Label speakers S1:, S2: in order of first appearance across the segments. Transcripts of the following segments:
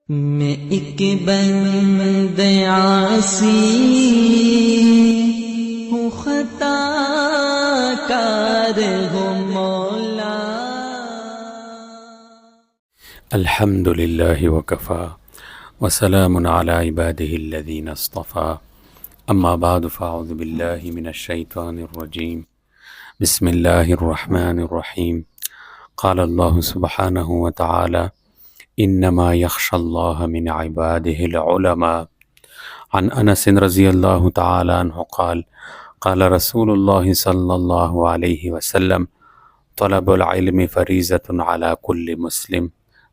S1: میں ایک بند عاصی ہوں، خطا کار ہوں مولا۔
S2: الحمد للہ وکفا وسلام علی عبادہ الذین اصطفیٰ، اما بعد فاعوذ باللہ من الشیطان الرجیم، بسم اللہ الرحمن الرحیم۔ قال اللہ سبحانہ وتعالی انما یخشی اللہ من عبادہ العلماء۔ عن انس رضی اللہ تعالی عنہ قال قال رسول اللہ صلی اللہ علیہ وسلم طلب العلم فریضۃ علی کل مسلم،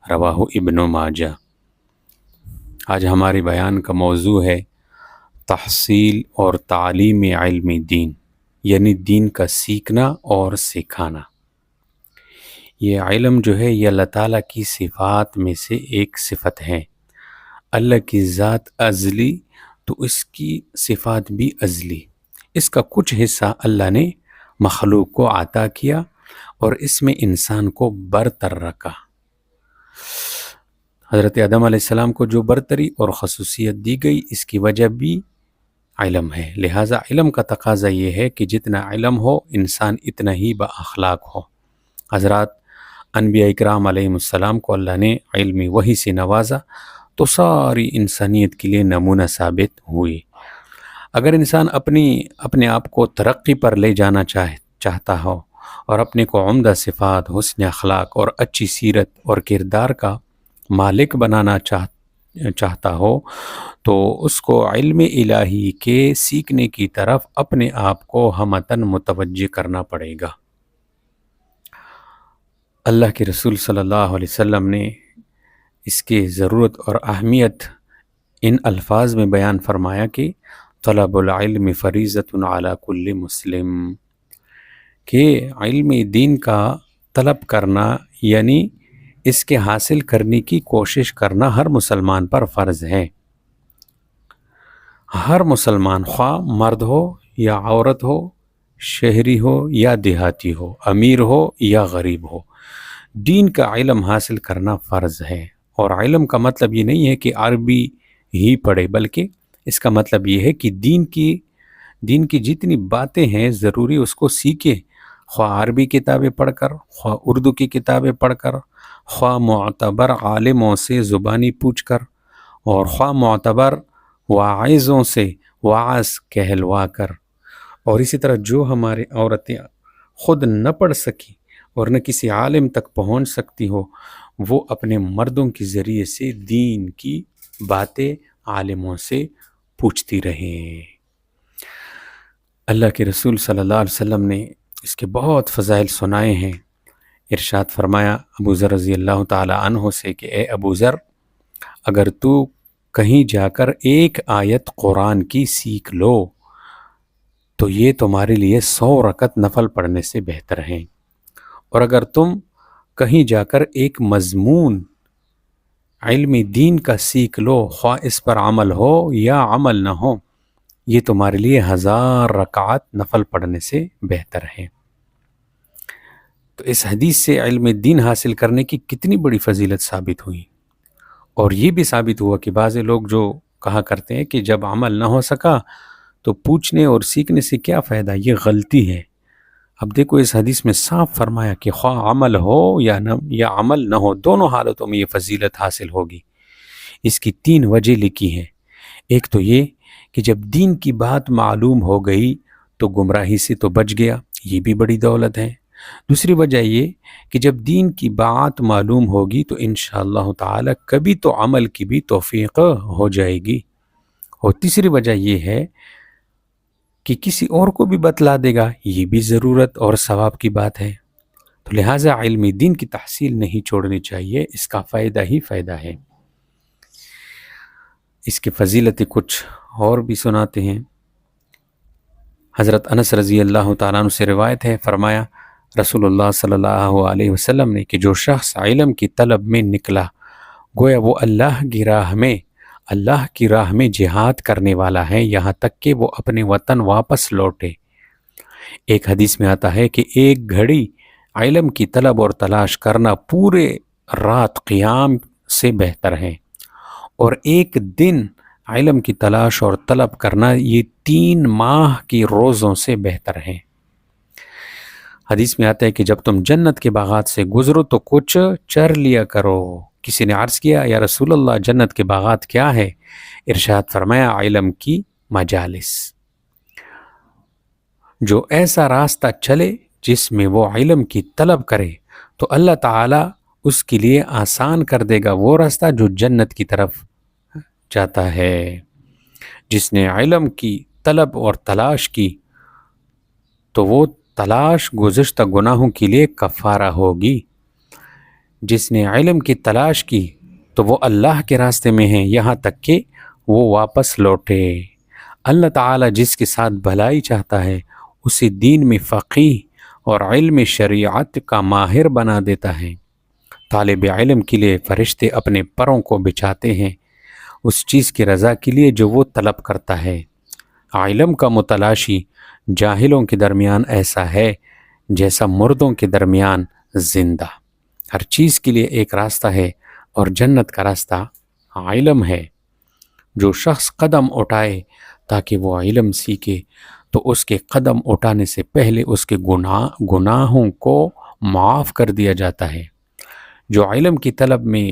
S2: رواہ ابن ماجہ۔ آج ہماری بیان کا موضوع ہے تحصیل اور تعلیم علم دین، یعنی دین کا سیکھنا اور سکھانا۔ یہ علم جو ہے یہ اللہ تعالیٰ کی صفات میں سے ایک صفت ہے۔ اللہ کی ذات ازلی تو اس کی صفات بھی ازلی۔ اس کا کچھ حصہ اللہ نے مخلوق کو عطا کیا اور اس میں انسان کو برتر رکھا۔ حضرت آدم علیہ السلام کو جو برتری اور خصوصیت دی گئی اس کی وجہ بھی علم ہے، لہٰذا علم کا تقاضا یہ ہے کہ جتنا علم ہو انسان اتنا ہی با اخلاق ہو۔ حضرات انبیاء اکرام علیہ السلام کو اللہ نے علمی وحی سے نوازا تو ساری انسانیت کے لیے نمونہ ثابت ہوئی۔ اگر انسان اپنے آپ کو ترقی پر لے جانا چاہتا ہو اور اپنے کو عمدہ صفات، حسن اخلاق اور اچھی سیرت اور کردار کا مالک بنانا چاہتا ہو تو اس کو علم الہی کے سیکھنے کی طرف اپنے آپ کو ہمتاً متوجہ کرنا پڑے گا۔ اللہ کے رسول صلی اللہ علیہ وسلم نے اس کی ضرورت اور اہمیت ان الفاظ میں بیان فرمایا کہ طلب العلم فریضۃ علی کل مسلم، کہ علم دین کا طلب کرنا یعنی اس کے حاصل کرنے کی کوشش کرنا ہر مسلمان پر فرض ہے۔ ہر مسلمان، خواہ مرد ہو یا عورت ہو، شہری ہو یا دیہاتی ہو، امیر ہو یا غریب ہو، دین کا علم حاصل کرنا فرض ہے۔ اور علم کا مطلب یہ نہیں ہے کہ عربی ہی پڑھے، بلکہ اس کا مطلب یہ ہے کہ دین کی جتنی باتیں ہیں ضروری اس کو سیکھے، خواہ عربی کتابیں پڑھ کر، خواہ اردو کی کتابیں پڑھ کر، خواہ معتبر عالموں سے زبانی پوچھ کر، اور خواہ معتبر واعظوں سے وعظ کہلوا کر۔ اور اسی طرح جو ہمارے عورتیں خود نہ پڑھ سکی اور نہ کسی عالم تک پہنچ سکتی ہو، وہ اپنے مردوں کے ذریعے سے دین کی باتیں عالموں سے پوچھتی رہیں۔ اللہ کے رسول صلی اللہ علیہ وسلم نے اس کے بہت فضائل سنائے ہیں۔ ارشاد فرمایا ابو ذر رضی اللہ تعالی عنہ سے کہ اے ابو ذر، اگر تو کہیں جا کر ایک آیت قرآن کی سیکھ لو تو یہ تمہارے لیے 100 رکعت نفل پڑھنے سے بہتر ہیں، اور اگر تم کہیں جا کر ایک مضمون علم دین کا سیکھ لو، خواہ اس پر عمل ہو یا عمل نہ ہو، یہ تمہارے لیے 1000 رکعت نفل پڑھنے سے بہتر ہے۔ تو اس حدیث سے علم دین حاصل کرنے کی کتنی بڑی فضیلت ثابت ہوئی۔ اور یہ بھی ثابت ہوا کہ بعض لوگ جو کہا کرتے ہیں کہ جب عمل نہ ہو سکا تو پوچھنے اور سیکھنے سے کیا فائدہ، یہ غلطی ہے۔ اب دیکھو اس حدیث میں صاف فرمایا کہ خواہ عمل ہو یا عمل نہ ہو، دونوں حالتوں میں یہ فضیلت حاصل ہوگی۔ اس کی 3 وجہ لکھی ہیں۔ ایک تو یہ کہ جب دین کی بات معلوم ہو گئی تو گمراہی سے تو بچ گیا، یہ بھی بڑی دولت ہے۔ دوسری وجہ یہ کہ جب دین کی بات معلوم ہوگی تو انشاءاللہ تعالی کبھی تو عمل کی بھی توفیق ہو جائے گی۔ اور تیسری وجہ یہ ہے کہ کسی اور کو بھی بتلا دے گا، یہ بھی ضرورت اور ثواب کی بات ہے۔ تو لہٰذا علم دین کی تحصیل نہیں چھوڑنی چاہیے، اس کا فائدہ ہی فائدہ ہے۔ اس کی فضیلت کچھ اور بھی سناتے ہیں۔ حضرت انس رضی اللہ تعالیٰ عنہ سے روایت ہے، فرمایا رسول اللہ صلی اللہ علیہ وسلم نے کہ جو شخص علم کی طلب میں نکلا گویا وہ اللہ کی راہ میں جہاد کرنے والا ہے، یہاں تک کہ وہ اپنے وطن واپس لوٹے۔ ایک حدیث میں آتا ہے کہ ایک گھڑی علم کی طلب اور تلاش کرنا پورے رات قیام سے بہتر ہے، اور ایک دن علم کی تلاش اور طلب کرنا یہ 3 ماہ کی روزوں سے بہتر ہے۔ حدیث میں آتا ہے کہ جب تم جنت کے باغات سے گزرو تو کچھ چر لیا کرو۔ کسی نے عرض کیا یا رسول اللہ جنت کے باغات کیا ہے؟ ارشاد فرمایا علم کی مجالس، جو ایسا راستہ چلے جس میں وہ علم کی طلب کرے تو اللہ تعالیٰ اس کے لیے آسان کر دے گا وہ راستہ جو جنت کی طرف جاتا ہے۔ جس نے علم کی طلب اور تلاش کی تو وہ تلاش گزشتہ گناہوں کے لیے کفارہ ہوگی۔ جس نے علم کی تلاش کی تو وہ اللہ کے راستے میں ہیں یہاں تک کہ وہ واپس لوٹے۔ اللہ تعالیٰ جس کے ساتھ بھلائی چاہتا ہے اسے دین میں فقیہ اور علم شریعت کا ماہر بنا دیتا ہے۔ طالب علم کے لیے فرشتے اپنے پروں کو بچھاتے ہیں اس چیز کی رضا کے لیے جو وہ طلب کرتا ہے۔ علم کا متلاشی جاہلوں کے درمیان ایسا ہے جیسا مردوں کے درمیان زندہ۔ ہر چیز کے لیے ایک راستہ ہے اور جنت کا راستہ علم ہے۔ جو شخص قدم اٹھائے تاکہ وہ علم سیکھے تو اس کے قدم اٹھانے سے پہلے اس کے گناہوں کو معاف کر دیا جاتا ہے۔ جو علم کی طلب میں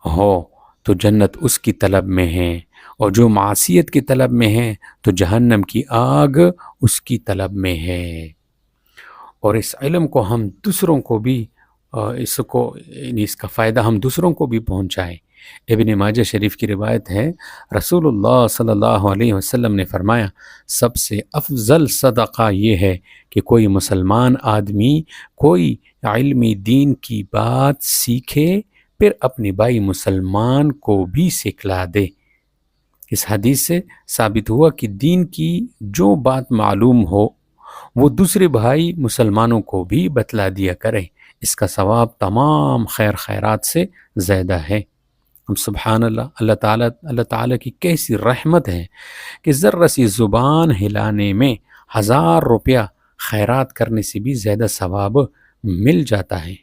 S2: ہو تو جنت اس کی طلب میں ہے، اور جو معصیت کی طلب میں ہے تو جہنم کی آگ اس کی طلب میں ہے۔ اور اس علم کو ہم دوسروں کو بھی اس کا فائدہ ہم دوسروں کو بھی پہنچائیں۔ ابن ماجہ شریف کی روایت ہے، رسول اللہ صلی اللہ علیہ وسلم نے فرمایا سب سے افضل صدقہ یہ ہے کہ کوئی مسلمان آدمی کوئی علمی دین کی بات سیکھے پھر اپنے بھائی مسلمان کو بھی سکھلا دے۔ اس حدیث سے ثابت ہوا کہ دین کی جو بات معلوم ہو وہ دوسرے بھائی مسلمانوں کو بھی بتلا دیا کرے، اس کا ثواب تمام خیرات سے زیادہ ہے۔ سبحان اللہ، اللہ تعالیٰ کی کیسی رحمت ہے کہ ذرہ سی زبان ہلانے میں 1000 روپیہ خیرات کرنے سے بھی زیادہ ثواب مل جاتا ہے۔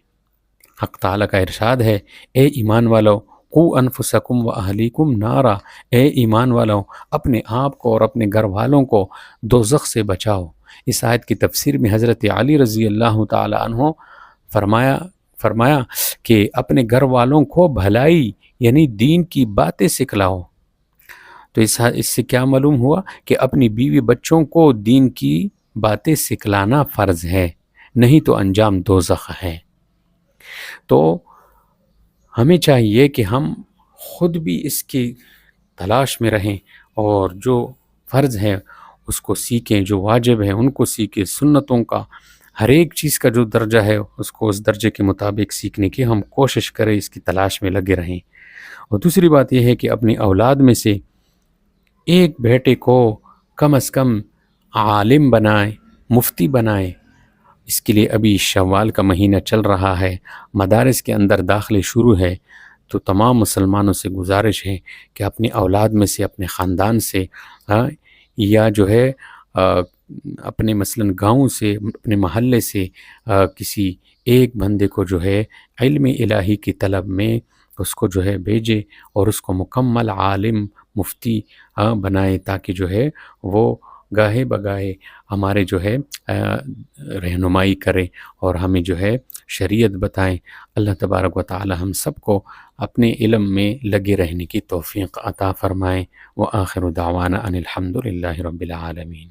S2: حق تعالیٰ کا ارشاد ہے، اے ایمان والو قو انفسکم و اہلیکم نارا، اے ایمان والو اپنے آپ کو اور اپنے گھر والوں کو دوزخ سے بچاؤ۔ اس آیت کی تفسیر میں حضرت علی رضی اللہ تعالی عنہ فرمایا کہ اپنے گھر والوں کو بھلائی یعنی دین کی باتیں سکھلاؤ۔ تو اس سے کیا معلوم ہوا کہ اپنی بیوی بچوں کو دین کی باتیں سکھلانا فرض ہے، نہیں تو انجام دوزخ ہے۔ تو ہمیں چاہیے کہ ہم خود بھی اس کی تلاش میں رہیں اور جو فرض ہے اس کو سیکھیں، جو واجب ہے ان کو سیکھیں، سنتوں کا ہر ایک چیز کا جو درجہ ہے اس کو اس درجے کے مطابق سیکھنے کی ہم کوشش کریں، اس کی تلاش میں لگے رہیں۔ اور دوسری بات یہ ہے کہ اپنی اولاد میں سے ایک بیٹے کو کم از کم عالم بنائیں، مفتی بنائیں۔ اس کے لیے ابھی شوال کا مہینہ چل رہا ہے، مدارس کے اندر داخلے شروع ہے، تو تمام مسلمانوں سے گزارش ہے کہ اپنی اولاد میں سے، اپنے خاندان سے یا جو ہے اپنے مثلاً گاؤں سے، اپنے محلے سے کسی ایک بندے کو جو ہے علم الہی کی طلب میں اس کو جو ہے بھیجے اور اس کو مکمل عالم مفتی بنائے، تاکہ جو ہے وہ گاہے بگاہے ہمارے جو ہے رہنمائی کرے اور ہمیں جو ہے شریعت بتائیں۔ اللہ تبارک و تعالی ہم سب کو اپنے علم میں لگے رہنے کی توفیق عطا فرمائیں۔ وآخر دعوانا ان الحمد للہ رب العالمین۔